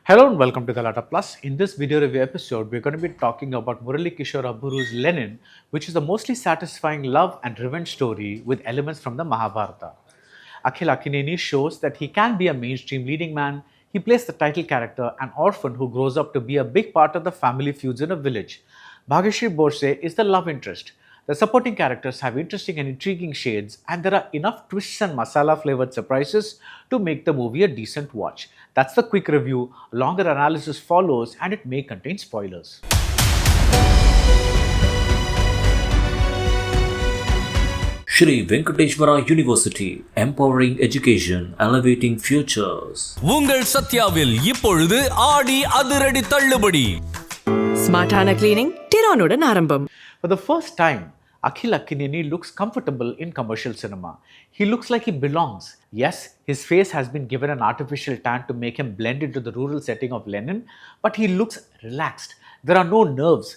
Hello and welcome to Galatta Plus. In this video review episode, we're going to be talking about Murali Kishor Lenin, which is a mostly satisfying love and revenge story with elements from the Mahabharata. Akhil Akkineni shows that he can be a mainstream leading man. He plays the title character, an orphan who grows up to be a big part of the family feuds in a village. Bhagyashri Borse is the love interest. The supporting characters have interesting and intriguing shades, and there are enough twists and masala flavored surprises to make the movie a decent watch. That's the quick review. A longer analysis follows, and it may contain spoilers. Shri Venkateshwara University, empowering education, elevating futures. உங்கள் சத்யாவில் இப்பொழுது ஆடி அதிரடி தள்ளுபடி. ஸ்மார்ட்டான cleaning டிரானுடன் ஆரம்பம். For the first time, Akhil Akkineni looks comfortable in commercial cinema. He looks like he belongs. Yes, his face has been given an artificial tan to make him blend into the rural setting of Lenin, but he looks relaxed. There are no nerves.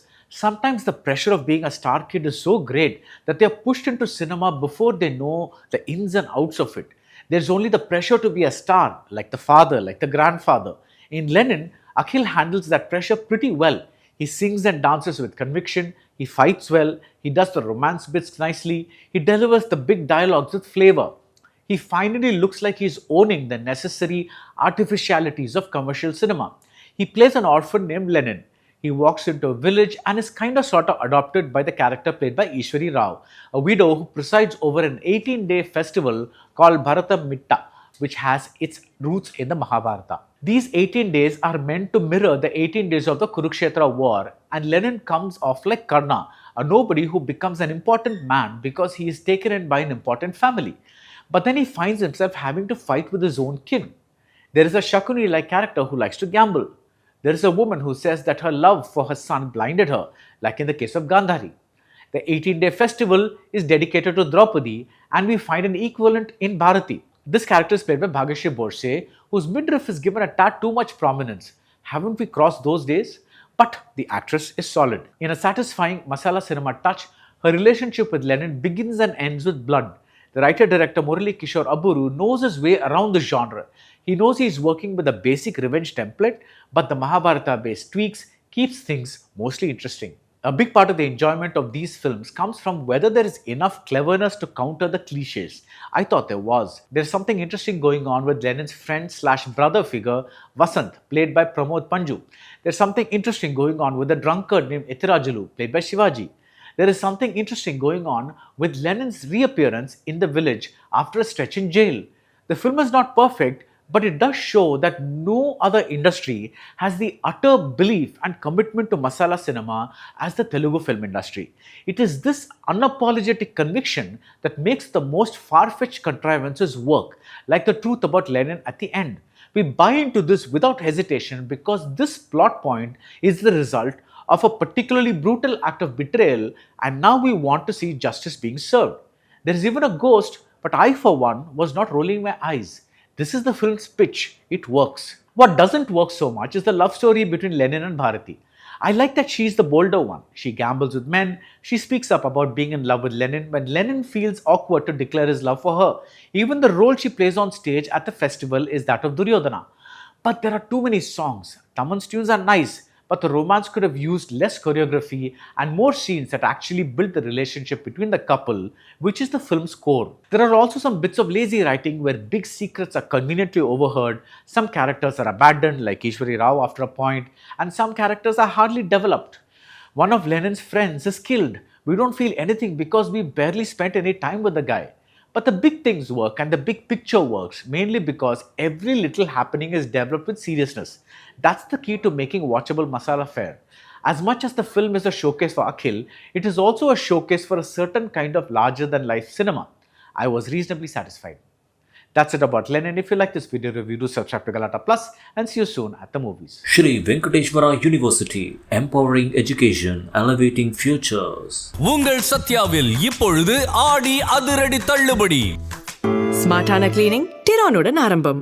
Sometimes the pressure of being a star kid is so great that they are pushed into cinema before they know the ins and outs of it. There's only the pressure to be a star, like the father, like the grandfather. In Lenin, Akhil handles that pressure pretty well. He sings and dances with conviction, he fights well, he does the romance bits nicely, he delivers the big dialogues with flavor. He finally looks like he's owning the necessary artificialities of commercial cinema. He plays an orphan named Lenin. He walks into a village and is kind of sort of adopted by the character played by Ishwari Rao, a widow who presides over an 18-day festival called Bharata Mitta, which has its roots in the Mahabharata. These 18 days are meant to mirror the 18 days of the Kurukshetra war, and Lenin comes off like Karna, a nobody who becomes an important man because he is taken in by an important family. But then he finds himself having to fight with his own kin. There is a Shakuni-like character who likes to gamble. There is a woman who says that her love for her son blinded her, like in the case of Gandhari. The 18-day festival is dedicated to Draupadi, and we find an equivalent in Bharati. This character is played by Bhagyashri Borse, whose midriff is given a tad too much prominence. Haven't we crossed those days? But the actress is solid. In a satisfying masala cinema touch, her relationship with Lenin begins and ends with blood. The writer-director Murali Kishor knows his way around the genre. He knows he is working with a basic revenge template, but the Mahabharata-based tweaks keeps things mostly interesting. A big part of the enjoyment of these films comes from whether there is enough cleverness to counter the cliches. I thought there was. There's something interesting going on with Lenin's friend/brother figure, Vasant, played by Pramod Panju. There's something interesting going on with a drunkard named Ethirajalu, played by Shivaji. There is something interesting going on with Lenin's reappearance in the village after a stretch in jail. The film is not perfect, but it does show that no other industry has the utter belief and commitment to masala cinema as the Telugu film industry. It is this unapologetic conviction that makes the most far-fetched contrivances work, like the truth about Lenin at the end. We buy into this without hesitation because this plot point is the result of a particularly brutal act of betrayal, and now we want to see justice being served. There is even a ghost, but I for one was not rolling my eyes. This is the film's pitch. It works. What doesn't work so much is the love story between Lenin and Bharati. I like that she's the bolder one. She gambles with men. She speaks up about being in love with Lenin when Lenin feels awkward to declare his love for her. Even the role she plays on stage at the festival is that of Duryodhana. But there are too many songs. Thaman's tunes are nice, but the romance could have used less choreography and more scenes that actually build the relationship between the couple, which is the film's core. There are also some bits of lazy writing where big secrets are conveniently overheard, some characters are abandoned like Ishwari Rao after a point, and some characters are hardly developed. One of Lenin's friends is killed. We don't feel anything because we barely spent any time with the guy. But the big things work and the big picture works mainly because every little happening is developed with seriousness. That's the key to making watchable masala fare. As much as the film is a showcase for Akhil, it is also a showcase for a certain kind of larger-than-life cinema. I was reasonably satisfied. That's it about Lenin. If you like this video review, do subscribe to Galatta Plus and see you soon at the movies. Shri Venkateshwara University, empowering education, elevating futures. உங்கள் சத்யாவில் இப்பொழுது ஆடி அதிரடி தள்ளுபடி. ஸ்மார்ட்டான cleaning டிரானுடன் ஆரம்பம்.